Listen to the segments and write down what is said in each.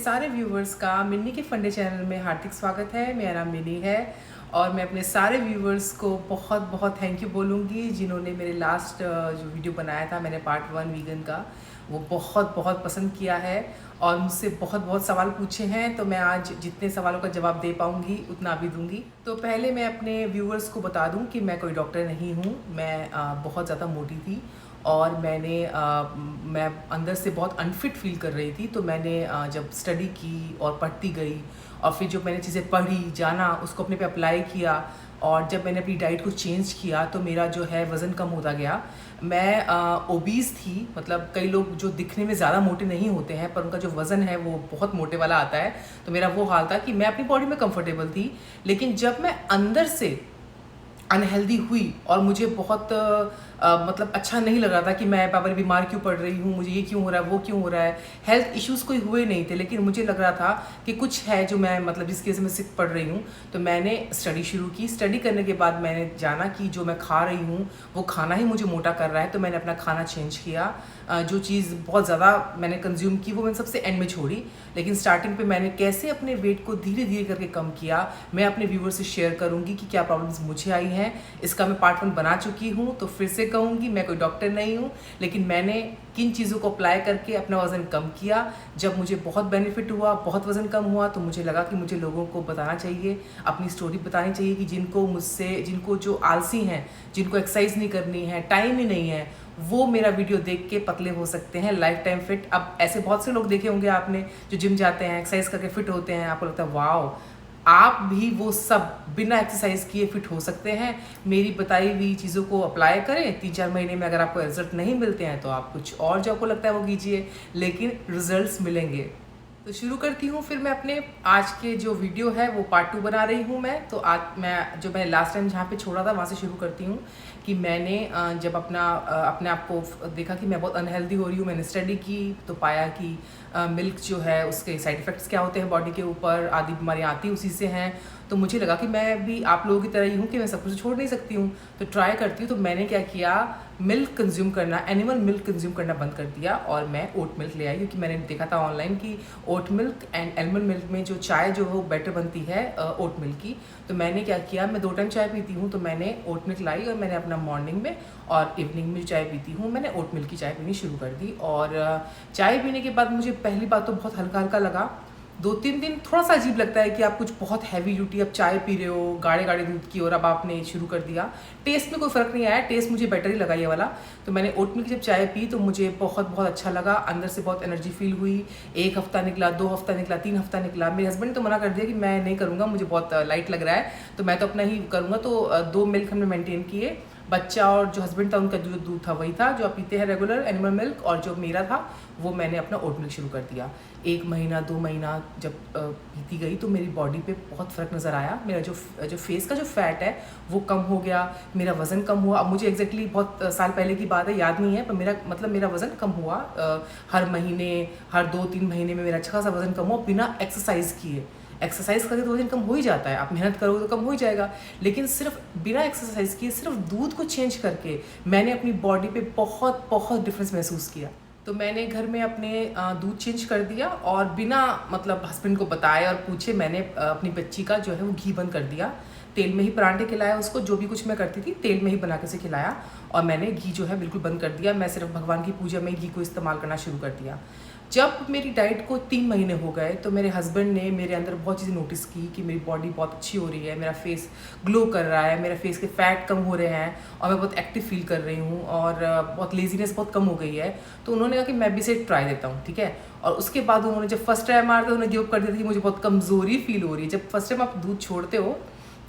सारे व्यूवर्स का मिन्नी के फंडे चैनल में हार्दिक स्वागत है। मेरा नाम मिन्नी है और मैं अपने सारे व्यूवर्स को बहुत बहुत थैंक यू बोलूँगी जिन्होंने मेरे लास्ट जो वीडियो बनाया था मैंने पार्ट 1 वीगन का, वो बहुत बहुत पसंद किया है और मुझसे बहुत बहुत सवाल पूछे हैं। तो मैं आज जितने सवालों का जवाब दे पाऊँगी उतना भी दूँगी। तो पहले मैं अपने व्यूवर्स को बता दूँ कि मैं कोई डॉक्टर नहीं हूँ। मैं बहुत ज़्यादा मोटी थी और मैं अंदर से बहुत अनफिट फील कर रही थी। तो मैंने जब स्टडी की और पढ़ती गई और फिर जो मैंने चीज़ें पढ़ी, जाना, उसको अपने पे अप्लाई किया और जब मैंने अपनी डाइट को चेंज किया तो मेरा जो है वज़न कम होता गया। मैं ओबीस थी, मतलब कई लोग जो दिखने में ज़्यादा मोटे नहीं होते हैं पर उनका जो वज़न है वो बहुत मोटे वाला आता है। तो मेरा वो हाल था कि मैं अपनी बॉडी में कंफर्टेबल थी, लेकिन जब मैं अंदर से अनहेल्दी हुई और मुझे बहुत मतलब अच्छा नहीं लग रहा था कि मैं बार बीमार क्यों पड़ रही हूँ, मुझे ये क्यों हो रहा है, वो क्यों हो रहा है। हेल्थ इश्यूज़ कोई हुए नहीं थे, लेकिन मुझे लग रहा था कि कुछ है जो मैं मतलब जिसकी वजह से मैं सिक पड़ रही हूँ। तो मैंने स्टडी शुरू की। स्टडी करने के बाद मैंने जाना कि जो मैं खा रही हूँ वो खाना ही मुझे मोटा कर रहा है। तो मैंने अपना खाना चेंज किया। जो चीज़ बहुत ज़्यादा मैंने कंज्यूम की वो मैंने सबसे एंड में छोड़ी, लेकिन स्टार्टिंग पे मैंने कैसे अपने वेट को धीरे धीरे करके कम किया मैं अपने व्यूवर से शेयर करूँगी कि क्या प्रॉब्लम्स मुझे आई हैं। इसका मैं पार्ट 1 बना चुकी हूँ। तो फिर से कहूँगी, मैं कोई डॉक्टर नहीं हूँ, लेकिन मैंने किन चीज़ों को अप्लाई करके अपना वज़न कम किया। जब मुझे बहुत बेनिफिट हुआ, बहुत वज़न कम हुआ, तो मुझे लगा कि मुझे लोगों को बताना चाहिए, अपनी स्टोरी बतानी चाहिए कि जिनको जो आलसी हैं, जिनको एक्सरसाइज नहीं करनी है, टाइम ही नहीं है, वो मेरा वीडियो देख के पतले हो सकते हैं, लाइफ टाइम फिट। अब ऐसे बहुत से लोग देखे होंगे आपने जो जिम जाते हैं, एक्सरसाइज करके फिट होते हैं, आपको लगता है वाओ, आप भी वो सब बिना एक्सरसाइज किए फिट हो सकते हैं। मेरी बताई हुई चीज़ों को अप्लाई करें, 3-4 महीने में अगर आपको रिजल्ट नहीं मिलते हैं तो आप कुछ और जो आपको लगता है वो कीजिए, लेकिन रिजल्ट्स मिलेंगे। तो शुरू करती हूँ फिर मैं अपने आज के जो वीडियो है वो पार्ट 2 बना रही हूँ मैं। तो आज मैं लास्ट टाइम जहाँ पे छोड़ा था वहाँ से शुरू करती हूँ कि मैंने जब अपने आप को देखा कि मैं बहुत अनहेल्दी हो रही हूँ, मैंने स्टडी की तो पाया कि मिल्क जो है उसके साइड इफ़ेक्ट्स क्या होते हैं बॉडी के ऊपर, आदि बीमारियाँ आती उसी से हैं। तो मुझे लगा कि मैं भी आप लोगों की तरह ही हूँ कि मैं सब कुछ छोड़ नहीं सकती हूँ, तो ट्राई करती हूँ। तो मैंने क्या किया, मिल्क कंज्यूम करना, एनिमल मिल्क कंज्यूम करना बंद कर दिया और मैं ओट मिल्क ले आई, क्योंकि मैंने देखा था ऑनलाइन कि oat milk and animal milk में जो चाय जो वो बेटर बनती है ओट मिल्क की। तो मैंने क्या किया, मैं 2 टाइम चाय पीती हूँ, तो मैंने ओट मिल्क लाई और मैंने अपना मॉर्निंग में और इवनिंग में जो चाय पीती हूँ मैंने ओट मिल्क की चाय पीनी शुरू कर दी। और चाय पीने के बाद मुझे पहली बात तो बहुत हल्का हल्का लगा। 2-3 दिन थोड़ा सा अजीब लगता है कि आप कुछ बहुत हैवी ड्यूटी अब चाय पी रहे हो, गाढ़े गाढ़े दूध की, और अब आपने शुरू कर दिया। टेस्ट में कोई फ़र्क नहीं आया, टेस्ट मुझे बेटर ही लगा ये वाला। तो मैंने ओट मिल्क की जब चाय पी तो मुझे बहुत बहुत अच्छा लगा, अंदर से बहुत एनर्जी फील हुई। 1 हफ्ता निकला, 2 हफ्ता निकला, 3 हफ्ता निकला। मेरे हस्बैंड ने तो मना कर दिया कि मैं नहीं करूँगा, मुझे बहुत लाइट लग रहा है, तो मैं तो अपना ही करूँगा। तो 2 मिल्क हमने मेंटेन किए। बच्चा और जो हस्बैंड था उनका जो दूध था वही था जो आप पीते हैं रेगुलर एनिमल मिल्क, और जो मेरा था वो मैंने अपना ओट मिल्क शुरू कर दिया। 1 महीना 2 महीना जब बीती गई तो मेरी बॉडी पे बहुत फ़र्क नज़र आया। मेरा जो फेस का जो फैट है वो कम हो गया, मेरा वज़न कम हुआ। अब मुझे एग्जैक्टली बहुत साल पहले की बात है, याद नहीं है, पर मेरा वज़न कम हुआ। हर महीने, हर 2-3 महीने में मेरा अच्छा खासा वज़न कम हुआ बिना एक्सरसाइज किए। एक्सरसाइज करके तो वजन कम हो ही जाता है, आप मेहनत करोगे तो कम हो ही जाएगा, लेकिन सिर्फ बिना एक्सरसाइज किए, सिर्फ दूध को चेंज करके मैंने अपनी बॉडी पे बहुत बहुत डिफरेंस महसूस किया। तो मैंने घर में अपने दूध चेंज कर दिया और बिना मतलब हस्बैंड को बताए और पूछे मैंने अपनी बच्ची का जो है वो घी बंद कर दिया। तेल में ही पराठे खिलाया उसको, जो भी कुछ मैं करती थी तेल में ही बना के से खिलाया, और मैंने घी जो है बिल्कुल बंद कर दिया। मैं सिर्फ भगवान की पूजा में घी को इस्तेमाल करना शुरू कर दिया। जब मेरी डाइट को 3 महीने हो गए तो मेरे हस्बैंड ने मेरे अंदर बहुत चीज़ें नोटिस की कि मेरी बॉडी बहुत अच्छी हो रही है, मेरा फेस ग्लो कर रहा है, मेरे फेस के फैट कम हो रहे हैं और मैं बहुत एक्टिव फील कर रही हूँ, और बहुत लेजीनेस बहुत कम हो गई है। तो उन्होंने कहा कि मैं भी इसे ट्राई देता हूँ, ठीक है। और उसके बाद उन्होंने जब फर्स्ट टाइम मारा था उन्होंने गिव अप कर दिया था कि मुझे बहुत कमज़ोरी फील हो रही है। जब फर्स्ट टाइम आप दूध छोड़ते हो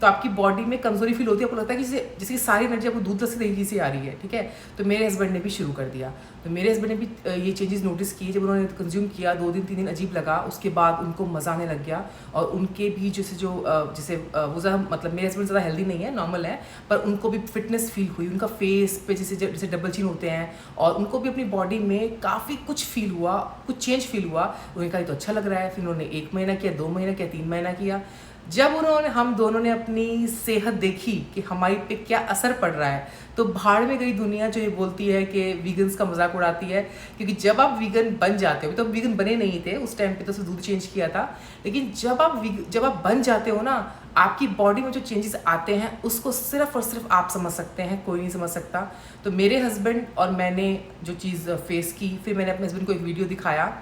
तो आपकी बॉडी में कमज़ोरी फील होती है, आपको लगता है कि जैसे सारी एनर्जी आपको दूध लस्सी तरीके से आ रही है, ठीक है। तो मेरे हस्बैंड ने भी शुरू कर दिया। तो मेरे हस्बैंड ने भी ये चेंजेस नोटिस किए। जब उन्होंने कंज्यूम किया 2 दिन 3 दिन अजीब लगा, उसके बाद उनको मज़ा आने लग गया। और उनके भी जैसे वो ज़्यादा मतलब मेरे हस्बैंड ज़्यादा हेल्दी नहीं है, नॉर्मल है, पर उनको भी फिटनेस फील हुई। उनका फेस पे जैसे डबल चिन होते हैं, और उनको भी अपनी बॉडी में काफ़ी कुछ फील हुआ, कुछ चेंज फील हुआ। उन्हें कहा तो अच्छा लग रहा है। फिर उन्होंने 1 महीना किया, 2 महीना किया, 3 महीना किया। जब हम दोनों ने अपनी सेहत देखी कि हमारी पे क्या असर पड़ रहा है, तो भाड़ में गई दुनिया जो ये बोलती है कि वीगन्स का मजाक उड़ाती है। क्योंकि जब आप वीगन बन जाते हो, तो वीगन बने नहीं थे उस टाइम पे, तो दूध चेंज किया था, लेकिन जब आप बन जाते हो ना, आपकी बॉडी में जो चेंजेस आते हैं उसको सिर्फ और सिर्फ आप समझ सकते हैं, कोई नहीं समझ सकता। तो मेरे हस्बैंड और मैंने जो चीज़ फेस की, फिर मैंने अपने हस्बैंड को एक वीडियो दिखाया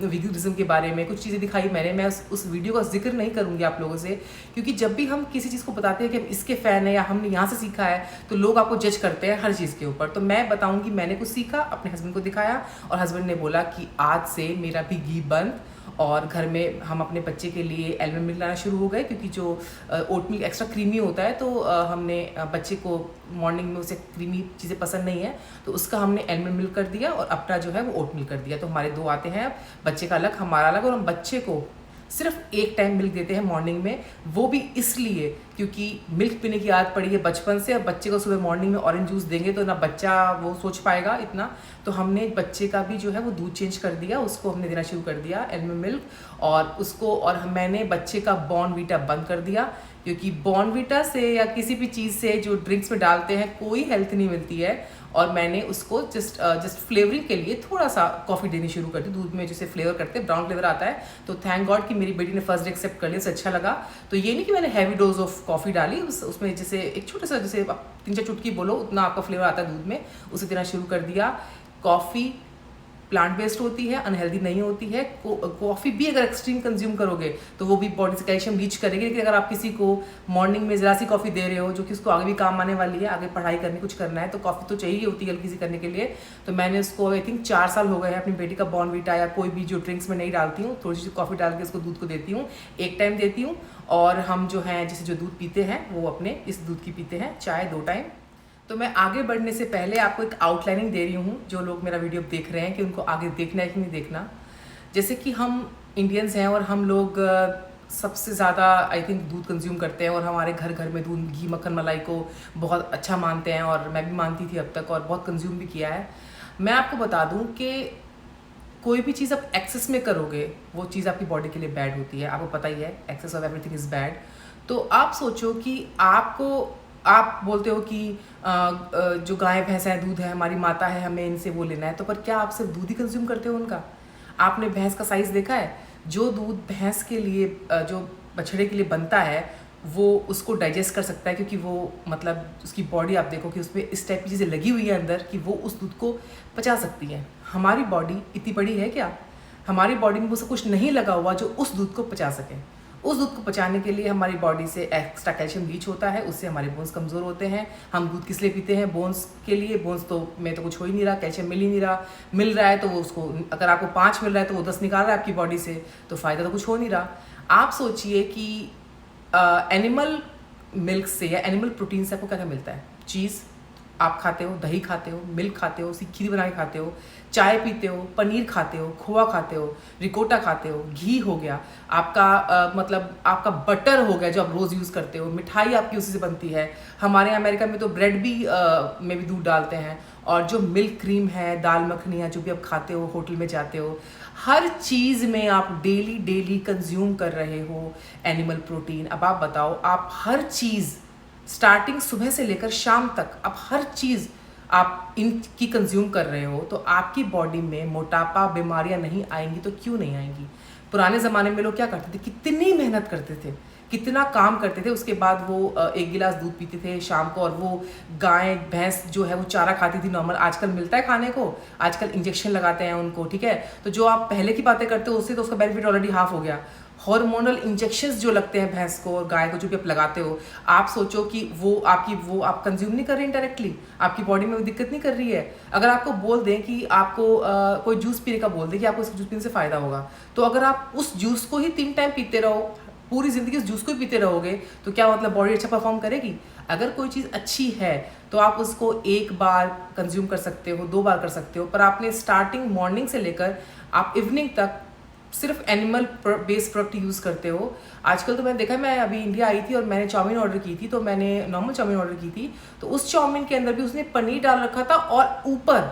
वीगनिज्म के बारे में, कुछ चीज़ें दिखाई मैंने। मैं उस वीडियो का जिक्र नहीं करूँगी आप लोगों से, क्योंकि जब भी हम किसी चीज़ को बताते हैं कि हम इसके फ़ैन हैं या हमने यहाँ से सीखा है, तो लोग आपको जज करते हैं हर चीज़ के ऊपर। तो मैं बताऊँगी मैंने कुछ सीखा, अपने हस्बैंड को दिखाया, और हस्बैंड ने बोला कि आज से मेरा भी घी बंद, और घर में हम अपने बच्चे के लिए एलमंड मिल्क लाना शुरू हो गए, क्योंकि जो ओट मिल्क एक्स्ट्रा क्रीमी होता है, तो हमने बच्चे को मॉर्निंग में उसे क्रीमी चीज़ें पसंद नहीं है, तो उसका हमने एलमंड मिल्क कर दिया और अपना जो है वो ओट मिल्क कर दिया। तो हमारे दो आते हैं, बच्चे का अलग हमारा अलग, और हम बच्चे को सिर्फ एक टाइम मिल्क देते हैं मॉर्निंग में, वो भी इसलिए क्योंकि मिल्क पीने की आदत पड़ी है बचपन से। अब बच्चे को सुबह मॉर्निंग में ऑरेंज जूस देंगे तो ना बच्चा वो सोच पाएगा इतना, तो हमने बच्चे का भी जो है वो दूध चेंज कर दिया, उसको हमने देना शुरू कर दिया एलमंड मिल्क, और उसको, और मैंने बच्चे का बॉर्नवीटा बंद कर दिया, क्योंकि बॉर्नवीटा से या किसी भी चीज़ से जो ड्रिंक्स में डालते हैं कोई हेल्थ नहीं मिलती है। और मैंने उसको जस्ट फ्लेवरिंग के लिए थोड़ा सा कॉफ़ी देनी शुरू कर दी, दूध में जैसे फ्लेवर करते हैं, ब्राउन फ्लेवर आता है। तो थैंक गॉड कि मेरी बेटी ने फर्स्ट डे एक्सेप्ट कर लिया, उसे अच्छा लगा। तो ये नहीं कि मैंने हैवी डोज ऑफ कॉफ़ी डाली, उसमें जैसे एक छोटा सा, जैसे 3-4 चुटकी बोलो उतना आपका फ्लेवर आता है दूध में, उसे देना शुरू कर दिया। कॉफ़ी प्लांट बेस्ड होती है, अनहेल्दी नहीं होती है। कॉफ़ी भी अगर एक्सट्रीम कंज्यूम करोगे तो वो भी बॉडी से कैल्शियम रीच करेगी, लेकिन अगर आप किसी को मॉर्निंग में ज़रा सी कॉफ़ी दे रहे हो जो कि उसको आगे भी काम आने वाली है, आगे पढ़ाई करनी, कुछ करना है, तो कॉफ़ी तो चाहिए होती है हल्की सी करने के लिए। तो मैंने उसको आई थिंक 4 साल हो गए हैं अपनी बेटी का बॉर्नवीटा या कोई भी जो ड्रिंक्स में नहीं डालती हूँ, थोड़ी सी कॉफ़ी डाल के उसको दूध को देती हूँ, एक टाइम देती हूँ। और हम जो हैं जैसे जो दूध पीते हैं वो अपने इस दूध की पीते हैं, चाय 2 टाइम। तो मैं आगे बढ़ने से पहले आपको एक आउटलाइनिंग दे रही हूँ, जो लोग मेरा वीडियो देख रहे हैं कि उनको आगे देखना है कि नहीं देखना। जैसे कि हम इंडियंस हैं और हम लोग सबसे ज़्यादा आई थिंक दूध कंज्यूम करते हैं, और हमारे घर घर में दूध, घी, मक्खन, मलाई को बहुत अच्छा मानते हैं, और मैं भी मानती थी अब तक, और बहुत कंज्यूम भी किया है। मैं आपको बता दूँ कि कोई भी चीज़ आप एक्सेस में करोगे वो चीज़ आपकी बॉडी के लिए बैड होती है, आपको पता ही है, excess of everything is bad. तो आप सोचो कि आप बोलते हो कि जो गाय भैंस है, दूध है, हमारी माता है, हमें इनसे वो लेना है, तो पर क्या आप सिर्फ दूध ही कंज्यूम करते हो उनका? आपने भैंस का साइज़ देखा है? जो दूध भैंस के लिए जो बछड़े के लिए बनता है, वो उसको डाइजेस्ट कर सकता है, क्योंकि वो मतलब उसकी बॉडी आप देखो कि उसमें इस टाइप की चीज़ें लगी हुई है अंदर कि वो उस दूध को पचा सकती है। हमारी बॉडी इतनी बड़ी है क्या? हमारी बॉडी में वो सब कुछ नहीं लगा हुआ जो उस दूध को पचा सके। उस दूध को पचाने के लिए हमारी बॉडी से एक्स्ट्रा कैल्शियम लीच होता है, उससे हमारे बोन्स कमज़ोर होते हैं। हम दूध किस लिए पीते हैं? बोन्स के लिए। बोन्स तो में तो कुछ हो ही नहीं रहा, कैल्शियम मिल ही नहीं रहा, मिल रहा है तो वो उसको, अगर आपको 5 मिल रहा है तो वो 10 निकाल रहा है आपकी बॉडी से, तो फ़ायदा तो कुछ हो नहीं रहा। आप सोचिए कि एनिमल मिल्क से या एनिमल प्रोटीन से आपको क्या क्या मिलता है? चीज़ आप खाते हो, दही खाते हो, मिल्क खाते हो, उसकी खीर बना के खाते हो, चाय पीते हो, पनीर खाते हो, खोआ खाते हो, रिकोटा खाते हो, घी हो गया आपका, मतलब आपका बटर हो गया जो आप रोज़ यूज़ करते हो, मिठाई आपकी उसी से बनती है। हमारे यहाँ अमेरिका में तो ब्रेड भी में भी दूध डालते हैं, और जो मिल्क क्रीम है, दाल मखनी है, जो भी आप खाते हो, होटल में जाते हो, हर चीज़ में आप डेली कंज्यूम कर रहे हो एनिमल प्रोटीन। अब आप बताओ, आप हर चीज़ स्टार्टिंग सुबह से लेकर शाम तक आप हर चीज़ आप इनकी कंज्यूम कर रहे हो, तो आपकी बॉडी में मोटापा, बीमारियां नहीं आएंगी तो क्यों नहीं आएंगी? पुराने ज़माने में लोग क्या करते थे? कितनी मेहनत करते थे, कितना काम करते थे, उसके बाद वो 1 गिलास दूध पीते थे शाम को, और वो गाय भैंस जो है वो चारा खाती थी नॉर्मल। आजकल मिलता है खाने को, आजकल इंजेक्शन लगाते हैं उनको, ठीक है? तो जो आप पहले की बातें करते हो उससे तो उसका बेनिफिट ऑलरेडी हाफ हो गया। हार्मोनल इंजेक्शंस जो लगते हैं भैंस को और गाय को, जो भी आप लगाते हो, आप सोचो कि वो आप कंज्यूम नहीं कर रहे इनडायरेक्टली, आपकी बॉडी में वो दिक्कत नहीं कर रही है। अगर आपको बोल दें कि आपको कोई जूस पीने का बोल दें कि आपको इस जूस पीने से फ़ायदा होगा, तो अगर आप उस जूस को ही 3 टाइम पीते रहो, पूरी ज़िंदगी उस जूस को ही पीते रहोगे, तो क्या मतलब बॉडी अच्छा परफॉर्म करेगी? अगर कोई चीज़ अच्छी है तो आप उसको 1 बार कंज्यूम कर सकते हो, 2 बार कर सकते हो, पर आपने स्टार्टिंग मॉर्निंग से लेकर आप इवनिंग तक सिर्फ एनिमल बेस्ड प्रोडक्ट यूज़ करते हो। आजकल तो मैंने देखा है, मैं अभी इंडिया आई थी और मैंने चाउमीन ऑर्डर की थी, तो मैंने नॉर्मल चाउमीन ऑर्डर की थी, तो उस चाउमीन के अंदर भी उसने पनीर डाल रखा था और ऊपर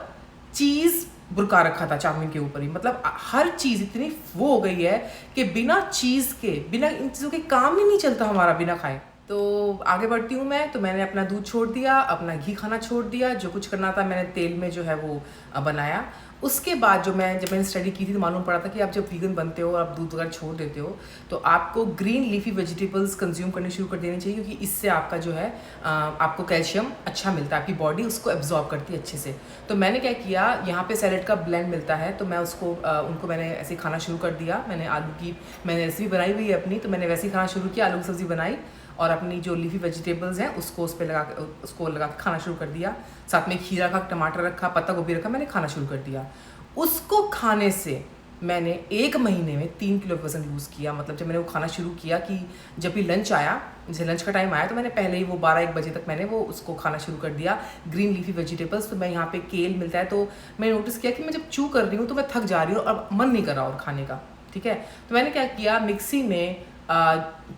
चीज़ बुरका रखा था चाउमीन के ऊपर ही। मतलब हर चीज़ इतनी वो हो गई है कि बिना चीज़ के, बिना इन चीज़ों के काम ही नहीं चलता हमारा बिना खाए। तो आगे बढ़ती हूँ मैं। तो मैंने अपना दूध छोड़ दिया, अपना घी खाना छोड़ दिया, जो कुछ करना था मैंने तेल में जो है वो बनाया। उसके बाद जब मैंने स्टडी की थी तो मालूम पड़ा था कि आप जब वीगन बनते हो और आप दूध वगैरह छोड़ देते हो तो आपको ग्रीन लीफी वेजिटेबल्स कंज्यूम करने शुरू कर देनी चाहिए, क्योंकि इससे आपका जो है आपको कैल्शियम अच्छा मिलता है, आपकी बॉडी उसको एब्जॉर्ब करती है अच्छे से। तो मैंने क्या किया, यहाँ पे सैलेड का ब्लेंड मिलता है तो मैं उसको उनको मैंने ऐसे खाना शुरू कर दिया। मैंने आलू की मैंने रेसिपी बनाई हुई है अपनी, तो मैंने वैसे ही खाना शुरू किया, आलू की सब्ज़ी बनाई और अपनी जो लीफी वेजिटेबल्स हैं उसको उस पर लगा के खाना शुरू कर दिया। साथ में खीरा रखा, टमाटर रखा, पत्ता गोभी रखा, मैंने खाना शुरू कर दिया। उसको खाने से मैंने 1 महीने में 3 किलो वज़न लूज़ किया। मतलब जब मैंने वो खाना शुरू किया कि जब भी लंच आया, जैसे लंच का टाइम आया तो मैंने पहले ही वो 12-1 बजे तक मैंने वो उसको खाना शुरू कर दिया, ग्रीन लीफी वेजिटेबल्स। तो मैं यहाँ पे केल मिलता है तो मैंने नोटिस किया कि मैं जब चू कर रही हूँ तो मैं थक जा रही हूँ और मन नहीं कर रहा और खाने का, ठीक है। तो मैंने क्या किया, मिक्सी में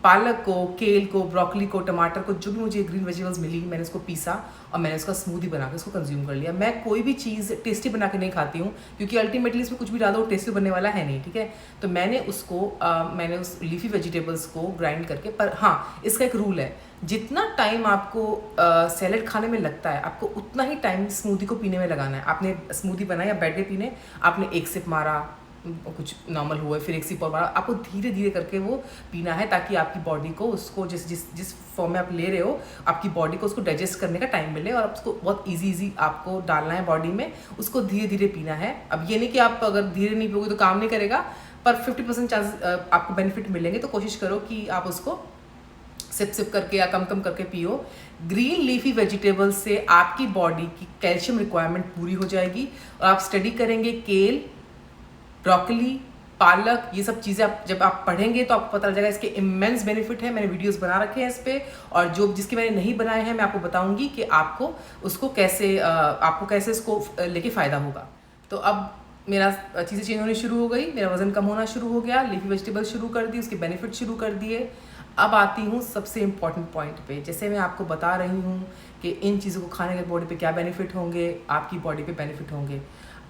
पालक को, केल को, ब्रोकली को, टमाटर को, जो भी मुझे ग्रीन वेजिटेबल्स मिली मैंने उसको पीसा और मैंने उसका स्मूदी बना के उसको कंज्यूम कर लिया। मैं कोई भी चीज़ टेस्टी बना के नहीं खाती हूँ, क्योंकि अल्टीमेटली इसमें कुछ भी डालो टेस्टी बनने वाला है नहीं, ठीक है। तो मैंने मैंने उस लीफी वेजिटेबल्स को ग्राइंड करके, पर हाँ इसका एक रूल है, जितना टाइम आपको सैलेड खाने में लगता है आपको उतना ही टाइम स्मूदी को पीने में लगाना है। आपने स्मूदी बनाई या बैठ के पीने, आपने 1 सिप मारा, कुछ नॉर्मल हुआ, फिर 1 सिप और मारा, आपको धीरे धीरे करके वो पीना है, ताकि आपकी बॉडी को उसको जिस फॉर्म में आप ले रहे हो आपकी बॉडी को उसको डाइजेस्ट करने का टाइम मिले और उसको बहुत इजी आपको डालना है बॉडी में, उसको धीरे धीरे पीना है। अब ये नहीं कि आप अगर धीरे नहीं पियोगे तो काम नहीं करेगा, पर 50% चांस आपको बेनिफिट मिलेंगे। तो कोशिश करो कि आप उसको सिप करके या कम करके पियो। ग्रीन लीफी वेजिटेबल्स से आपकी बॉडी की कैल्शियम रिक्वायरमेंट पूरी हो जाएगी। और आप स्टडी करेंगे केल, ब्रोकली, पालक, ये सब चीज़ें आप जब आप पढ़ेंगे तो आपको पता चल जाएगा इसके इमेंस बेनिफिट है। मैंने वीडियोस बना रखे हैं इस पर, और जिसके मैंने नहीं बनाए हैं मैं आपको बताऊंगी कि आपको कैसे इसको लेके फ़ायदा होगा। तो अब मेरा चीज़ें चेंज होनी शुरू हो गई, मेरा वज़न कम होना शुरू हो गया, लीफी वेजिटेबल शुरू कर दी, उसके बेनिफिट शुरू कर दिए। अब आती हूँ सबसे इम्पॉर्टेंट पॉइंट पे। जैसे मैं आपको बता रही हूँ कि इन चीज़ों को खाने के बॉडी पे क्या बेनिफिट होंगे, आपकी बॉडी पे बेनिफिट होंगे।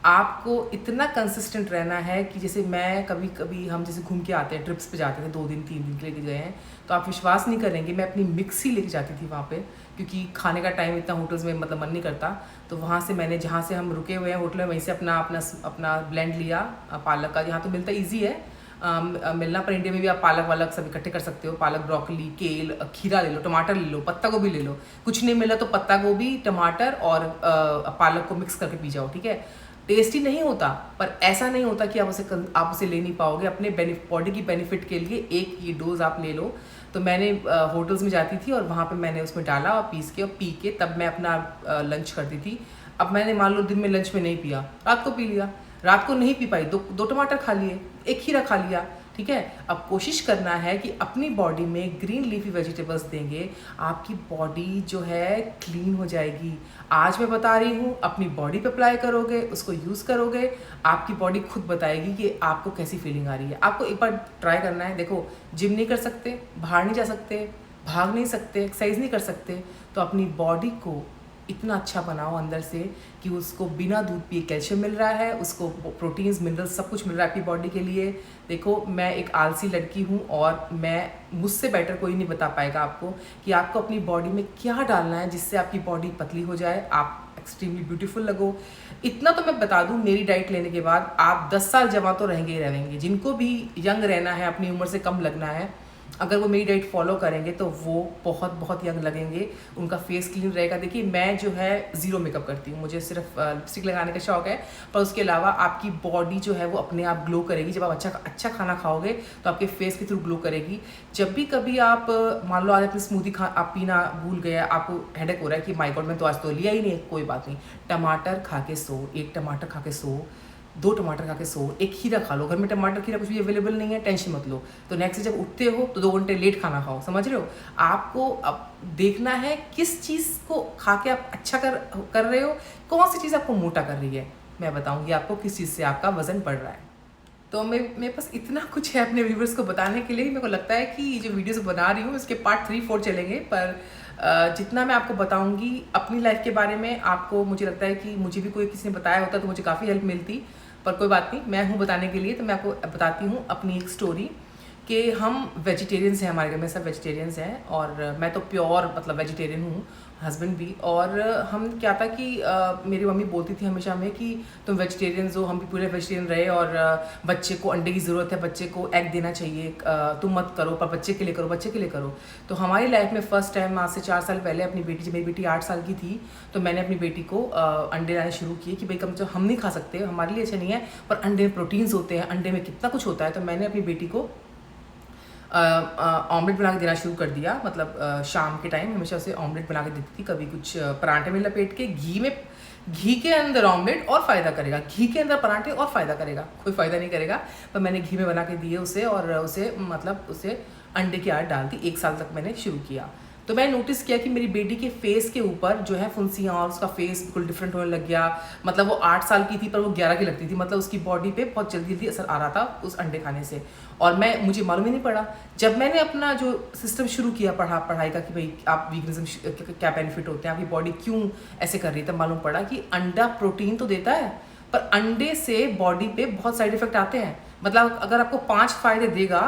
आपको इतना कंसिस्टेंट रहना है कि जैसे मैं कभी हम जैसे घूम के आते हैं, ट्रिप्स पे जाते थे, 2 दिन 3 दिन के लेके गए हैं, तो आप विश्वास नहीं करेंगे, मैं अपनी मिक्सी लेके जाती थी वहाँ पे, क्योंकि खाने का टाइम इतना होटल्स में मतलब मन नहीं करता। तो वहाँ से मैंने, जहाँ से हम रुके हुए हैं होटल में, वहीं से अपना ब्लेंड लिया पालक का। यहाँ तो मिलता ईजी है मिलना, पर इंडिया में भी आप पालक वालक सब इकट्ठे कर सकते हो। पालक, ब्रोकली, केल, खीरा ले लो, टमाटर ले लो, पत्ता गोभी ले लो, कुछ नहीं मिला तो पत्ता गोभी, टमाटर और पालक को मिक्स करके पी जाओ, ठीक है। टेस्टी नहीं होता, पर ऐसा नहीं होता कि आप उसे ले नहीं पाओगे। अपने बॉडी की बेनिफिट के लिए एक ये डोज आप ले लो। तो मैंने होटल्स में जाती थी और वहाँ पे मैंने उसमें डाला और पीस के और पी के तब मैं अपना लंच करती थी। अब मैंने मान लो दिन में लंच में नहीं पिया, रात को पी लिया, रात को नहीं पी पाई, दो टमाटर खा लिए, 1 खीरा खा लिया, ठीक है। अब कोशिश करना है कि अपनी बॉडी में ग्रीन लीफी वेजिटेबल्स देंगे, आपकी बॉडी जो है क्लीन हो जाएगी। आज मैं बता रही हूँ, अपनी बॉडी पे अप्लाई करोगे, उसको यूज़ करोगे, आपकी बॉडी खुद बताएगी कि आपको कैसी फीलिंग आ रही है। आपको एक बार ट्राई करना है। देखो, जिम नहीं कर सकते, बाहर नहीं जा सकते, भाग नहीं सकते, एक्सरसाइज नहीं कर सकते, तो अपनी बॉडी को इतना अच्छा बनाओ अंदर से कि उसको बिना दूध पिए कैल्शियम मिल रहा है, उसको प्रोटीन्स, मिनरल्स सब कुछ मिल रहा है आपकी बॉडी के लिए। देखो, मैं एक आलसी लड़की हूँ और मुझसे बेटर कोई नहीं बता पाएगा आपको कि आपको अपनी बॉडी में क्या डालना है जिससे आपकी बॉडी पतली हो जाए, आप एक्सट्रीमली ब्यूटीफुल लगो। इतना तो मैं बता दूँ, मेरी डाइट लेने के बाद आप 10 साल जवान तो रहेंगे ही रहेंगे। जिनको भी यंग रहना है, अपनी उम्र से कम लगना है, अगर वो मेरी डाइट फॉलो करेंगे तो वो बहुत बहुत यंग लगेंगे, उनका फेस क्लीन रहेगा। देखिए, मैं जो है ज़ीरो मेकअप करती हूँ, मुझे सिर्फ लिपस्टिक लगाने का शौक है, पर उसके अलावा आपकी बॉडी जो है वो अपने आप ग्लो करेगी। जब आप अच्छा खाना खाओगे तो आपके फेस के थ्रू ग्लो करेगी। जब भी कभी आप मान लो आज अपनी स्मूदी आप पीना भूल गए, आपको हेडेक हो रहा है कि माय गॉड मैं तो आज तो लिया ही नहीं, कोई बात नहीं, टमाटर खा के सो, 1 टमाटर खा के सो, 2 टमाटर खा के सो, 1 खीरा खा लो। घर में टमाटर खीरा कुछ भी अवेलेबल नहीं है, टेंशन मत लो। तो नेक्स्ट जब उठते हो तो 2 घंटे लेट खाना खाओ, समझ रहे हो। आपको अब देखना है किस चीज़ को खा के आप अच्छा कर रहे हो, कौन सी चीज़ आपको मोटा कर रही है। मैं बताऊँगी आपको किस चीज़ से आपका वज़न बढ़ रहा है। तो मेरे पास इतना कुछ है अपने व्यूवर्स को बताने के लिए। मेरे को लगता है कि जो वीडियोस बना रही हूँ इसके पार्ट 3-4 चलेंगे, पर जितना मैं आपको बताऊंगी अपनी लाइफ के बारे में, आपको मुझे लगता है कि मुझे भी कोई किसी ने बताया होता तो मुझे काफ़ी हेल्प मिलती, पर कोई बात नहीं, मैं हूँ बताने के लिए। तो मैं आपको बताती हूँ अपनी एक स्टोरी कि हम वेजिटेरियंस हैं, हमारे घर में सब वेजिटेरियंस हैं और मैं तो प्योर मतलब वेजिटेरियन हूँ, हस्बैंड भी। और हम क्या था कि मेरी मम्मी बोलती थी हमेशा हमें कि तुम वेजिटेरियंस हो, हम भी पूरे वेजिटेरियन रहे, और बच्चे को अंडे की ज़रूरत है, बच्चे को एग देना चाहिए, तुम मत करो पर बच्चे के लिए करो, बच्चे के लिए करो। तो हमारी लाइफ में फ़र्स्ट टाइम आज से 4 साल पहले अपनी बेटी, जब मेरी बेटी 8 साल की थी, तो मैंने अपनी बेटी को अंडे लाने शुरू किए कि भाई कम से कम हम नहीं खा सकते, हमारे लिए अच्छा नहीं है, पर अंडे में प्रोटीन्स होते हैं, अंडे में कितना कुछ होता है। तो मैंने अपनी बेटी को ऑमलेट बना के देना शुरू कर दिया। मतलब शाम के टाइम हमेशा उसे ऑमलेट बना के देती थी, कभी कुछ पराठे में लपेट के घी के अंदर ऑमलेट और फ़ायदा करेगा, घी के अंदर पराठे और फ़ायदा करेगा, कोई फ़ायदा नहीं करेगा। पर मैंने घी में बना के दिए उसे, और उसे मतलब उसे अंडे की आड़ डाल दी। 1 साल तक मैंने शुरू किया। तो मैंने नोटिस किया कि मेरी बेटी के फेस के ऊपर जो है फुंसियाँ, और उसका फेस बिल्कुल डिफरेंट होने लग गया। मतलब वो 8 साल की थी पर वो 11 की लगती थी, मतलब उसकी बॉडी पे बहुत जल्दी जल्दी असर आ रहा था उस अंडे खाने से। और मुझे मालूम ही नहीं पड़ा। जब मैंने अपना जो सिस्टम शुरू किया पढ़ाई का कि भाई आप वीगनिज्म क्या बेनिफिट होते हैं, आपकी बॉडी क्यों ऐसे कर रही है, तब मालूम पड़ा कि अंडा प्रोटीन तो देता है, पर अंडे से बॉडी पे बहुत साइड इफेक्ट आते हैं। मतलब अगर आपको 5 फायदे देगा,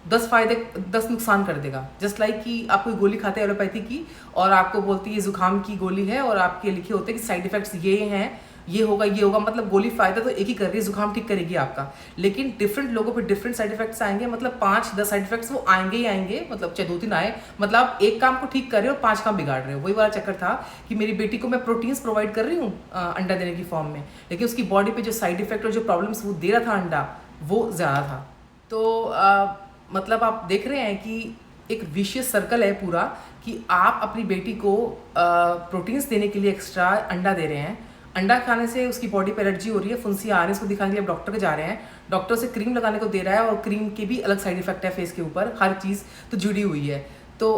10 नुकसान कर देगा। जस्ट लाइक कि आप कोई गोली खाते हैं एलोपैथी की, और आपको बोलती है जुकाम की गोली है, और आपके लिखे होते हैं कि साइड इफेक्ट्स ये हैं, ये होगा। मतलब गोली फायदा तो एक ही कर रही है, जुकाम ठीक करेगी आपका, लेकिन डिफरेंट लोगों पे डिफरेंट साइड इफेक्ट्स आएंगे। मतलब 5-10 साइड इफेक्ट्स वो आएंगे ही आएंगे, मतलब चाहे 2-3 आए, मतलब आप एक काम को ठीक कर रहे हो और 5 काम बिगाड़ रहे हो। वही वाला चक्कर था कि मेरी बेटी को मैं प्रोटीन्स प्रोवाइड कर रही हूँ अंडा देने की फॉर्म में, लेकिन उसकी बॉडी पे जो साइड इफेक्ट और जो प्रॉब्लम्स वो दे रहा था अंडा, वो ज़्यादा था। तो मतलब आप देख रहे हैं कि एक विशियस सर्कल है पूरा, कि आप अपनी बेटी को प्रोटीन्स देने के लिए एक्स्ट्रा अंडा दे रहे हैं, अंडा खाने से उसकी बॉडी पर एलर्जी हो रही है, फुंसी आ रही है, उसको दिखाने के लिए डॉक्टर के जा रहे हैं, डॉक्टर से क्रीम लगाने को दे रहा है, और क्रीम के भी अलग साइड इफेक्ट है फेस के ऊपर, हर चीज़ तो जुड़ी हुई है। तो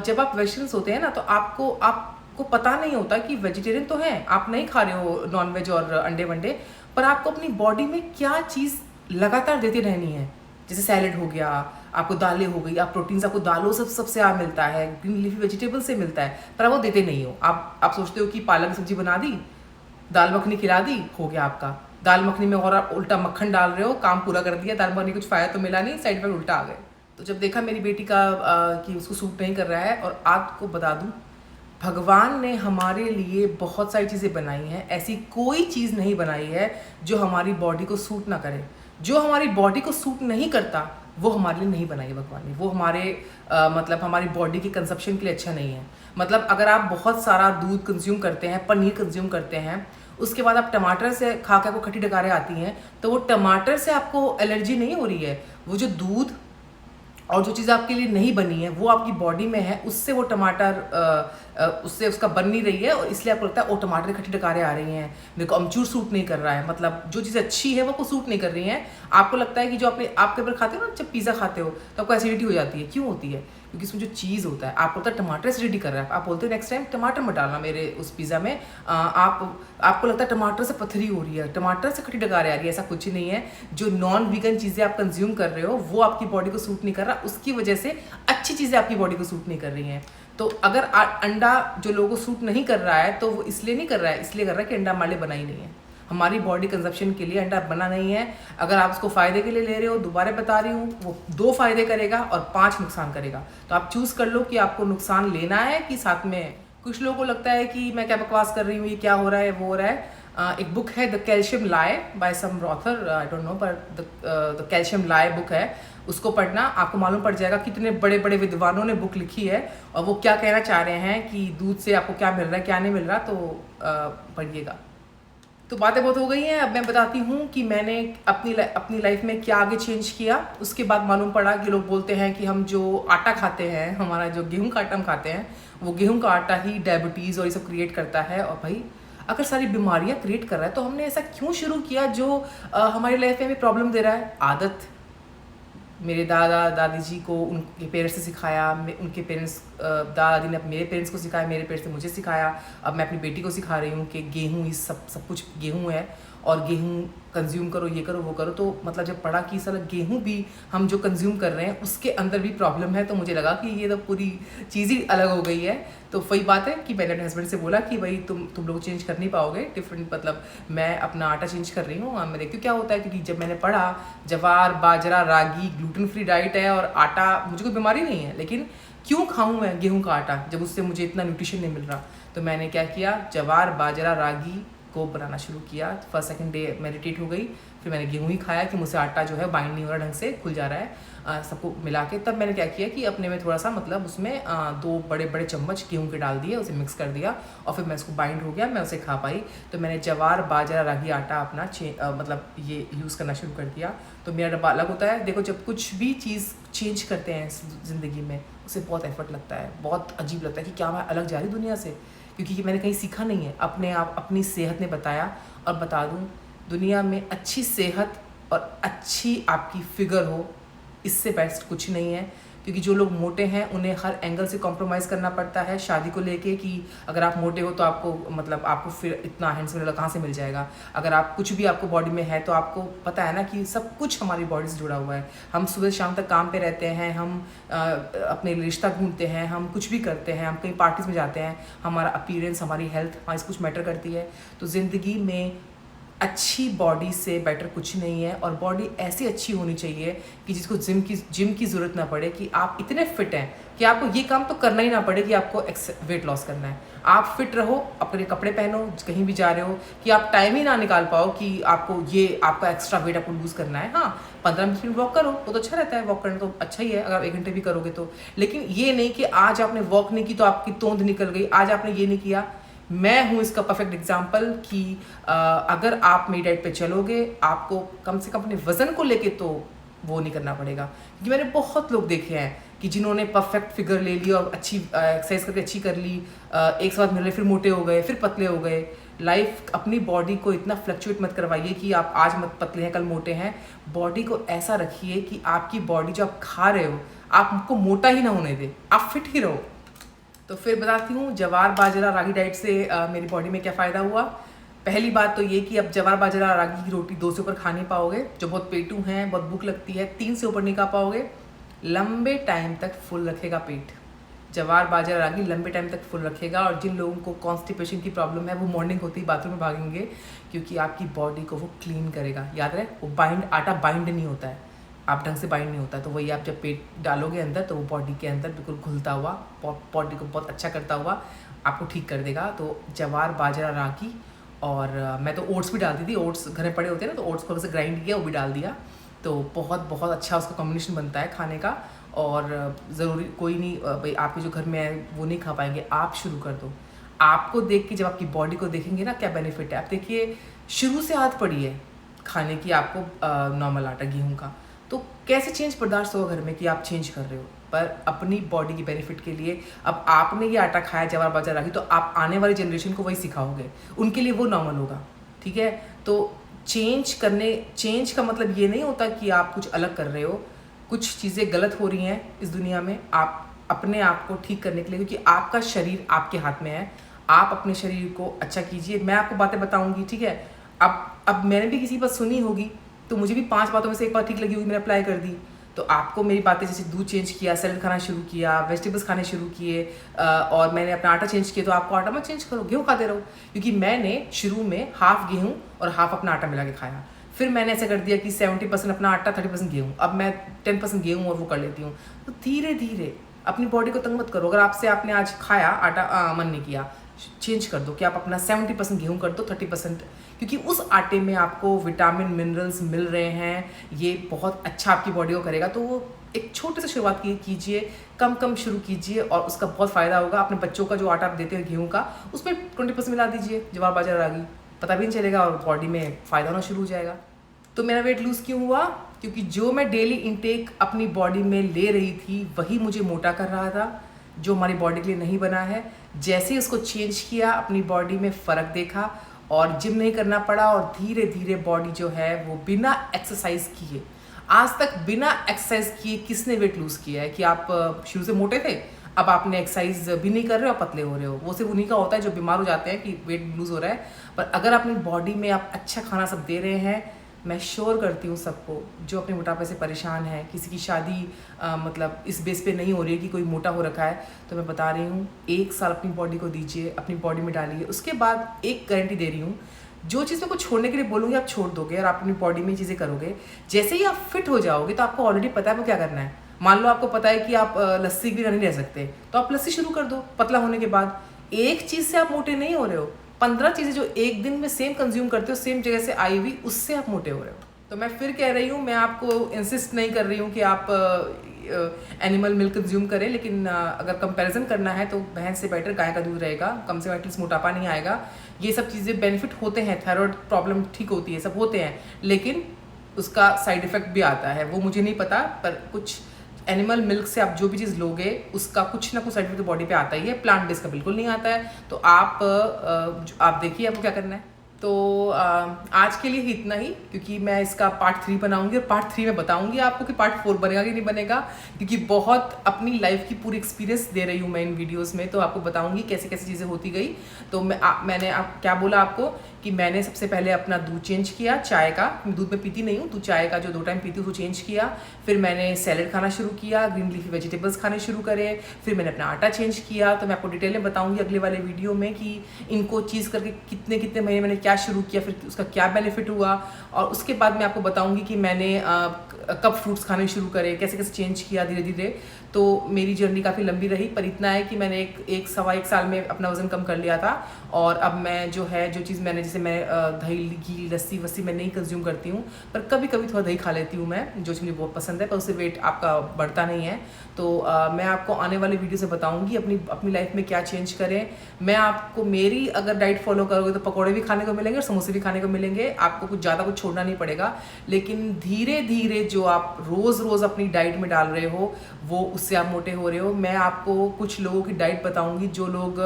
जब आप वेजिटेरियंस होते हैं ना, तो आपको पता नहीं होता कि वेजिटेरियन तो हैं, आप नहीं खा रहे हो नॉनवेज और अंडे वंडे, पर आपको अपनी बॉडी में क्या चीज़ लगातार देती रहनी है। जैसे सैलेड हो गया, आपको दालें हो गई, आप प्रोटीन्स आपको दालों सबसे मिलता है, ग्रीन लीफी वेजिटेबल से मिलता है, पर आप वो देते नहीं हो। आप सोचते हो कि पालक की सब्जी बना दी, दाल मखनी खिला दी, हो गया आपका। दाल मखनी में और आप उल्टा मक्खन डाल रहे हो, काम पूरा कर दिया, दाल मखनी कुछ फ़ायदा तो मिला नहीं, साइड इफेक्ट उल्टा आ गए। तो जब देखा मेरी बेटी का कि उसको सूट नहीं कर रहा है, और आपको बता दूँ, भगवान ने हमारे लिए बहुत सारी चीज़ें बनाई हैं, ऐसी कोई चीज़ नहीं बनाई है जो हमारी बॉडी को सूट ना करे। जो हमारी बॉडी को सूट नहीं करता वो हमारे लिए नहीं बनाई है भगवान ने, वो हमारे मतलब हमारी बॉडी के कंजप्शन के लिए अच्छा नहीं है। मतलब अगर आप बहुत सारा दूध कंज्यूम करते हैं, पनीर कंज्यूम करते हैं, उसके बाद आप टमाटर से खा के आपको खट्टी डकारें आती हैं, तो वो टमाटर से आपको एलर्जी नहीं हो रही है, वो जो दूध और जो चीज़ आपके लिए नहीं बनी है वो आपकी बॉडी में है, उससे वो टमाटर उससे उसका बन नहीं रही है, और इसलिए आपको लगता है ओ टमाटर की खट्टी डकारें आ रही हैं, मेरे को अमचूर सूट नहीं कर रहा है। मतलब जो चीज़ अच्छी है वो आपको सूट नहीं कर रही है। आपको लगता है कि जो आपके ऊपर खाते हो ना, जब पिज़्ज़ा खाते हो तो आपको एसिडिटी हो जाती है। क्यों होती है? क्योंकि इसमें जो चीज़ होता है, आपको लगता है टमाटर एसिडिटी कर रहा है, आप बोलते हो नेक्स्ट टाइम टमाटर मत डालना मेरे उस पिज़्ज़ा में। आपको लगता है टमाटर से पथरी हो रही है, टमाटर से खट्टी डकारें आ रही है। ऐसा कुछ ही नहीं है। जो नॉन वीगन चीज़ें आप कंज्यूम कर रहे हो वो आपकी बॉडी को सूट नहीं कर रहा, उसकी वजह से अच्छी चीज़ें आपकी बॉडी को सूट नहीं कर रही हैं। तो अगर अंडा जो लोगों को सूट नहीं कर रहा है, तो वो इसलिए नहीं कर रहा है, इसलिए कर रहा है कि अंडा हमारे लिए बना ही नहीं है, हमारी बॉडी कंजप्शन के लिए अंडा बना नहीं है। अगर आप उसको फ़ायदे के लिए ले रहे हो, दोबारा बता रही हूँ, वो 2 फ़ायदे करेगा और 5 नुकसान करेगा। तो आप चूज़ कर लो कि आपको नुकसान लेना है कि साथ में। कुछ लोगों को लगता है कि मैं क्या बकवास कर रही हूँ, ये क्या हो रहा है, वो हो रहा है। एक बुक है the calcium lie by some author, I don't know, पर द कैल्शियम लाई बुक है, उसको पढ़ना, आपको मालूम पड़ जाएगा कितने बड़े बड़े विद्वानों ने बुक लिखी है और वो क्या कहना चाह रहे हैं कि दूध से आपको क्या मिल रहा है क्या नहीं मिल रहा। तो पढ़िएगा। तो बातें बहुत हो गई हैं, अब मैं बताती हूँ कि मैंने अपनी लाइफ में क्या आगे चेंज किया। उसके बाद मालूम पड़ा कि लोग बोलते हैं कि हम जो आटा खाते हैं, हमारा जो गेहूं का आटा हम खाते हैं, वो गेहूं का आटा ही डायबिटीज़ और ये सब क्रिएट करता है। और भाई अगर सारी बीमारियाँ क्रिएट कर रहा है तो हमने ऐसा क्यों शुरू किया जो हमारी लाइफ में भी प्रॉब्लम दे रहा है। आदत मेरे दादा दादी जी को उनके पेरेंट्स से सिखाया, उनके पेरेंट्स दादी ने मेरे पेरेंट्स को सिखाया, मेरे पेरेंट्स ने मुझे सिखाया। अब मैं अपनी बेटी को सिखा रही हूँ कि गेहूँ ही सब कुछ गेहूँ है और गेहूँ कंज्यूम करो, ये करो, वो करो। तो मतलब जब पढ़ा कि साला गेहूँ भी हम जो कंज्यूम कर रहे हैं उसके अंदर भी प्रॉब्लम है, तो मुझे लगा कि ये तो पूरी चीज़ ही अलग हो गई है। तो वही बात है कि मैंने अपने हस्बैंड से बोला कि भाई तुम लोग चेंज कर नहीं पाओगे, डिफरेंट मतलब मैं अपना आटा चेंज कर रही हूँ, मैं देखती हूँ क्या होता है। क्योंकि जब मैंने पढ़ा ज्वार बाजरा रागी ग्लूटेन फ्री डाइट है और आटा, मुझे कोई बीमारी नहीं है, लेकिन क्यों खाऊं मैं गेहूं का आटा जब उससे मुझे इतना न्यूट्रिशन नहीं मिल रहा। तो मैंने क्या किया, ज्वार बाजरा रागी को बनाना शुरू किया। फर्स्ट सेकंड डे मेडिटेट हो गई, फिर मैंने गेहूं ही खाया कि मुझसे आटा जो है बाइंड नहीं हो रहा ढंग से, खुल जा रहा है सबको मिला के। तब मैंने क्या किया कि अपने में थोड़ा सा मतलब उसमें 2 बड़े बड़े चम्मच गेहूं के डाल दिए, उसे मिक्स कर दिया और फिर मैं उसको बाइंड हो गया, मैं उसे खा पाई। तो मैंने ज्वार बाजरा रागी आटा अपना मतलब ये यूज़ करना शुरू कर दिया। तो मेरा डब्बा अलग होता है। देखो जब कुछ भी चीज़ चेंज करते हैं ज़िंदगी में उसे बहुत एफर्ट लगता है, बहुत अजीब लगता है कि क्या मैं अलग जा रही दुनिया से, क्योंकि मैंने कहीं सीखा नहीं है। अपने आप अपनी सेहत ने बताया। और बता दूं, दुनिया में अच्छी सेहत और अच्छी आपकी फिगर हो, इससे बेस्ट कुछ नहीं है। क्योंकि जो लोग मोटे हैं उन्हें हर एंगल से कॉम्प्रोमाइज़ करना पड़ता है शादी को लेके, कि अगर आप मोटे हो तो आपको मतलब आपको फिर इतना हैंडसम लड़का कहाँ से मिल जाएगा। अगर आप कुछ भी आपको बॉडी में है तो आपको पता है ना कि सब कुछ हमारी बॉडी से जुड़ा हुआ है। हम सुबह शाम तक काम पे रहते हैं, हम अपने रिश्ता ढूंढते हैं, हम कुछ भी करते हैं, हम कहीं पार्टीज में जाते हैं, हमारा अपीयरेंस हमारी हेल्थ हमारी कुछ मैटर करती है। तो ज़िंदगी में अच्छी बॉडी से बेटर कुछ नहीं है। और बॉडी ऐसी अच्छी होनी चाहिए कि जिसको जिम की ज़रूरत ना पड़े, कि आप इतने फिट हैं कि आपको ये काम तो करना ही ना पड़े कि आपको वेट लॉस करना है। आप फिट रहो, अपने कपड़े पहनो, कहीं भी जा रहे हो कि आप टाइम ही ना निकाल पाओ कि आपको ये आपका एक्स्ट्रा वेट आपको लूज़ करना है। हाँ, 15 मिनट वॉक करो वो तो अच्छा रहता है, वॉक करना तो अच्छा ही है अगर आप 1 घंटे भी करोगे तो। लेकिन ये नहीं कि आज आपने वॉक नहीं की तो आपकी तोंद निकल गई, आज आपने ये नहीं किया। मैं हूँ इसका परफेक्ट एग्जाम्पल कि अगर आप मेरी डाइट पे चलोगे, आपको कम से कम अपने वज़न को लेके तो वो नहीं करना पड़ेगा। क्योंकि मैंने बहुत लोग देखे हैं कि जिन्होंने परफेक्ट फिगर ले ली और अच्छी एक्सरसाइज करके अच्छी कर ली, एक साथ मिल रहे, फिर मोटे हो गए, फिर पतले हो गए। लाइफ अपनी बॉडी को इतना फ्लक्चुएट मत करवाइए कि आप आज मत पतले हैं कल मोटे हैं। बॉडी को ऐसा रखिए कि आपकी बॉडी जो आप खा रहे हो आपको मोटा ही ना होने दे, आप फिट ही रहो। तो फिर बताती हूँ ज्वार बाजरा रागी डाइट से मेरी बॉडी में क्या फ़ायदा हुआ। पहली बात तो ये कि अब ज्वार बाजरा रागी की रोटी 2 से ऊपर खा नहीं पाओगे, जो बहुत पेटू हैं, बहुत भूख लगती है, 3 से ऊपर नहीं खा पाओगे। लंबे टाइम तक फुल रखेगा पेट, ज्वार बाजरा रागी लंबे टाइम तक फुल रखेगा। और जिन लोगों को कॉन्स्टिपेशन की प्रॉब्लम है वो मॉर्निंग होती ही बाथरूम में भागेंगे, क्योंकि आपकी बॉडी को वो क्लीन करेगा। याद रहे, वो आटा बाइंड नहीं होता है, आप ढंग से बाइंड नहीं होता। तो वही आप जब पेट डालोगे अंदर तो वो बॉडी के अंदर बिल्कुल घुलता हुआ, बॉडी को बहुत अच्छा करता हुआ आपको ठीक कर देगा। तो ज्वार बाजरा रागी, और मैं तो ओट्स भी डालती थी, ओट्स घर में पड़े होते हैं ना, तो ओट्स को वैसे ग्राइंड किया वो भी डाल दिया। तो बहुत बहुत अच्छा उसका कॉम्बिनेशन बनता है खाने का। और ज़रूरी कोई नहीं भाई आपके जो घर में है वो नहीं खा पाएंगे, आप शुरू कर दो। आपको देख के जब आपकी बॉडी को देखेंगे ना क्या बेनिफिट है। आप देखिए, शुरू से आदत पड़ी है खाने की आपको नॉर्मल आटा गेहूँ का, तो कैसे चेंज बर्दाश्त होगा घर में कि आप चेंज कर रहे हो। पर अपनी बॉडी की बेनिफिट के लिए अब आपने ये आटा खाया ज्वार बाजरा रागी, तो आप आने वाली जनरेशन को वही सिखाओगे, उनके लिए वो नॉर्मल होगा। ठीक है, तो चेंज का मतलब ये नहीं होता कि आप कुछ अलग कर रहे हो। कुछ चीज़ें गलत हो रही हैं इस दुनिया में, आप अपने आप को ठीक करने के लिए, क्योंकि आपका शरीर आपके हाथ में है, आप अपने शरीर को अच्छा कीजिए। मैं आपको बातें बताऊंगी, ठीक है। अब मैंने भी किसी पर सुनी होगी तो मुझे भी 5 बातों में से एक बात ठीक लगी होगी, मैंने अप्लाई कर दी। तो आपको मेरी बातें, जैसे दूध चेंज किया, सैलेड खाना शुरू किया, वेजिटेबल्स खाने शुरू किए, और मैंने अपना आटा चेंज किया, तो आपको आटा मत चेंज करो, गेहूँ खाते रहो। क्योंकि मैंने शुरू में हाफ गेहूँ और हाफ अपना आटा मिला के खाया। फिर मैंने ऐसा कर दिया कि 70% अपना आटा 30% गेहूँ, अब मैं 10% गेहूँ और वो कर लेती हूँ। तो धीरे धीरे अपनी बॉडी को तंग मत करो। अगर आपने आज खाया आटा, मन नहीं किया, चेंज कर दो कि आप अपना 70% गेहूँ कर दो, 30%, क्योंकि उस आटे में आपको विटामिन मिनरल्स मिल रहे हैं, ये बहुत अच्छा आपकी बॉडी को करेगा। तो वो एक छोटे से शुरुआत कीजिए, कम शुरू कीजिए और उसका बहुत फ़ायदा होगा। अपने बच्चों का जो आटा आप देते हो गेहूँ का, उसमें 20% मिला दीजिए ज्वार बाजरा रागी, पता भी नहीं चलेगा और बॉडी में फ़ायदा होना शुरू हो जाएगा। तो मेरा वेट लूज़ क्यों हुआ? क्योंकि जो मैं डेली इनटेक अपनी बॉडी में ले रही थी वही मुझे मोटा कर रहा था, जो हमारी बॉडी के लिए नहीं बना है। जैसे ही उसको चेंज किया, अपनी बॉडी में फ़र्क देखा और जिम नहीं करना पड़ा, और धीरे धीरे बॉडी जो है वो बिना एक्सरसाइज किए, आज तक बिना एक्सरसाइज किए किसने वेट लूज़ किया है? कि आप शुरू से मोटे थे, अब आपने एक्सरसाइज भी नहीं कर रहे हो, पतले हो रहे हो। वो सिर्फ उन्हीं का होता है जो बीमार हो जाते हैं कि वेट लूज़ हो रहा है। पर अगर अपनी बॉडी में आप अच्छा खाना सब दे रहे हैं, मैं श्योर करती हूँ सबको जो अपने मोटापे से परेशान है, किसी की शादी मतलब इस बेस पे नहीं हो रही है कि कोई मोटा हो रखा है, तो मैं बता रही हूँ 1 साल अपनी बॉडी को दीजिए, अपनी बॉडी में डालिए। उसके बाद एक गारंटी दे रही हूँ, जो चीज़ मैं को छोड़ने के लिए बोलूँगी आप छोड़ दोगे और आप अपनी बॉडी में चीज़ें करोगे। जैसे ही आप फिट हो जाओगे तो आपको ऑलरेडी पता है वो क्या करना है। मान लो आपको पता है कि आप लस्सी के बिना नहीं रह सकते, तो आप लस्सी शुरू कर दो पतला होने के बाद। एक चीज़ से आप मोटे नहीं हो रहे हो, 15 चीज़ें जो एक दिन में सेम कंज्यूम करते हो, सेम जगह से आई हुई, उससे आप मोटे हो रहे हो। तो मैं फिर कह रही हूँ, मैं आपको इंसिस्ट नहीं कर रही हूँ कि आप एनिमल मिल्क कंज्यूम करें, लेकिन अगर कंपैरिजन करना है तो भैंस से बेटर गाय का दूध रहेगा, कम से कम एटलीस्ट मोटापा नहीं आएगा। ये सब चीज़ें बेनिफिट होते हैं, थायराइड प्रॉब्लम ठीक होती है, सब होते हैं, लेकिन उसका साइड इफेक्ट भी आता है, वो मुझे नहीं पता। पर कुछ एनिमल मिल्क से आप जो भी चीज़ लोगे उसका कुछ ना कुछ साइड इफेक्ट बॉडी पे आता ही है, प्लांट बेस्ड का बिल्कुल नहीं आता है। तो आप देखिए आपको क्या करना है। तो आज के लिए ही इतना ही, क्योंकि मैं इसका पार्ट 3 बनाऊंगी और पार्ट 3 में बताऊंगी आपको कि पार्ट 4 बनेगा कि नहीं बनेगा, क्योंकि बहुत अपनी लाइफ की पूरी एक्सपीरियंस दे रही हूँ मैं इन वीडियोस में, तो आपको बताऊंगी कैसे कैसे चीज़ें होती गई। तो मैंने क्या बोला आपको कि मैंने सबसे पहले अपना दूध चेंज किया, चाय का, मैं दूध में पीती नहीं हूँ, तो चाय का जो 2 टाइम पीती हूँ वो चेंज किया। फिर मैंने सैलेड खाना शुरू किया, ग्रीन लीफी वेजिटेबल्स खाने शुरू करे। फिर मैंने अपना आटा चेंज किया। तो मैं आपको डिटेल में बताऊंगी अगले वाले वीडियो में कि इनको चीज़ करके कितने कितने महीने मैंने क्या शुरू किया, फिर उसका क्या बेनिफिट हुआ। और उसके बाद मैं आपको बताऊंगी कि मैंने कब फ्रूट्स खाने शुरू करे, कैसे कैसे चेंज किया धीरे धीरे। तो मेरी जर्नी काफ़ी लंबी रही, पर इतना है कि मैंने एक सवा एक साल में अपना वज़न कम कर लिया था। और अब मैं जो चीज़ मैंने, जैसे मैं दही, घी, लस्सी वस्सी मैं नहीं कंज्यूम करती हूँ, पर कभी कभी थोड़ा दही खा लेती हूँ मैं, जो मुझे बहुत पसंद है, पर उससे वेट आपका बढ़ता नहीं है। तो मैं आपको आने वाले वीडियो से बताऊँगी अपनी लाइफ में क्या चेंज करें। मैं आपको, मेरी अगर डाइट फॉलो करोगे तो पकौड़े भी खाने को मिलेंगे और समोसे भी खाने को मिलेंगे, आपको कुछ ज़्यादा कुछ छोड़ना नहीं पड़ेगा। लेकिन धीरे धीरे जो आप रोज़ रोज़ अपनी डाइट में डाल रहे हो, वो उससे आप मोटे हो रहे हो। मैं आपको कुछ लोगों की डाइट बताऊंगी जो लोग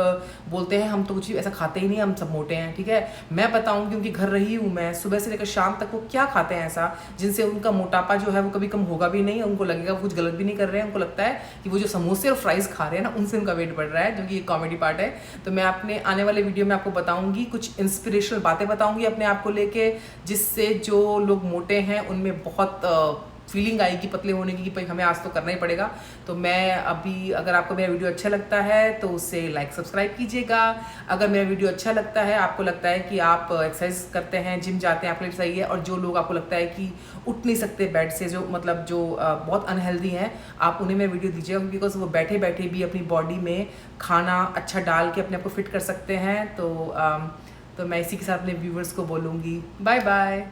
बोलते हैं हम तो कुछ ऐसा खाते ही नहीं, हम सब मोटे हैं, ठीक है। मैं बताऊंगी, क्योंकि घर रही हूँ मैं, सुबह से लेकर शाम तक वो क्या खाते हैं ऐसा जिनसे उनका मोटापा जो है वो कभी कम होगा भी नहीं, उनको लगेगा वो कुछ गलत भी नहीं कर रहे हैं, उनको लगता है कि वो जो समोसे और फ्राइज़ खा रहे हैं ना, उनसे उनका वेट बढ़ रहा है, जो कि एक कॉमेडी पार्ट है। तो मैं अपने आने वाले वीडियो में आपको बताऊंगी, कुछ इंस्पिरेशनल बातें बताऊंगी अपने आप को लेके, जिससे जो लोग मोटे हैं उनमें बहुत फीलिंग आएगी पतले होने की कि भाई हमें आज तो करना ही पड़ेगा। तो मैं अभी, अगर आपको मेरा वीडियो अच्छा लगता है तो उसे लाइक सब्सक्राइब कीजिएगा। अगर मेरा वीडियो अच्छा लगता है, आपको लगता है कि आप एक्सरसाइज करते हैं, जिम जाते हैं, आपके लिए सही है, और जो लोग आपको लगता है कि उठ नहीं सकते बेड से, जो मतलब जो बहुत अनहेल्दी हैं, आप उन्हें मेरा वीडियो दीजिएगा, बिकॉज वो बैठे बैठे भी अपनी बॉडी में खाना अच्छा डाल के अपने आप को फिट कर सकते हैं। तो मैं इसी के साथ अपने व्यूवर्स को बोलूँगी बाय बाय।